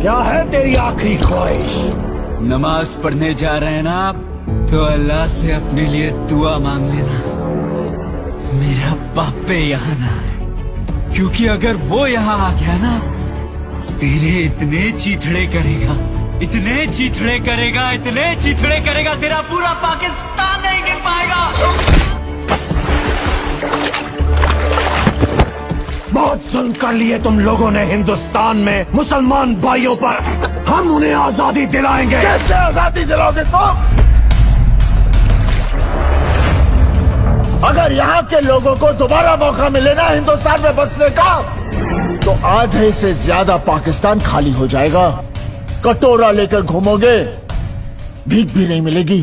क्या है तेरी आखिरी ख्वाहिश? नमाज पढ़ने जा रहे हैं ना आप, तो अल्लाह से अपने लिए दुआ मांग लेना, मेरा पापे यहाँ ना आए। क्योंकि अगर वो यहाँ आ गया ना, तेरे इतने चीथड़े करेगा, इतने चीथड़े करेगा, इतने चीथड़े करेगा, तेरा पूरा पाकिस्तान नहीं गिर पाएगा। बहुत जुल्म कर लिए तुम लोगों ने हिंदुस्तान में मुसलमान भाइयों पर। हम उन्हें आजादी दिलाएंगे। कैसे आजादी दिलाओगे तुम? अगर यहाँ के लोगों को दोबारा मौका मिले ना हिंदुस्तान में बसने का, तो आधे से ज्यादा पाकिस्तान खाली हो जाएगा। कटोरा लेकर घूमोगे, भीख भी नहीं मिलेगी।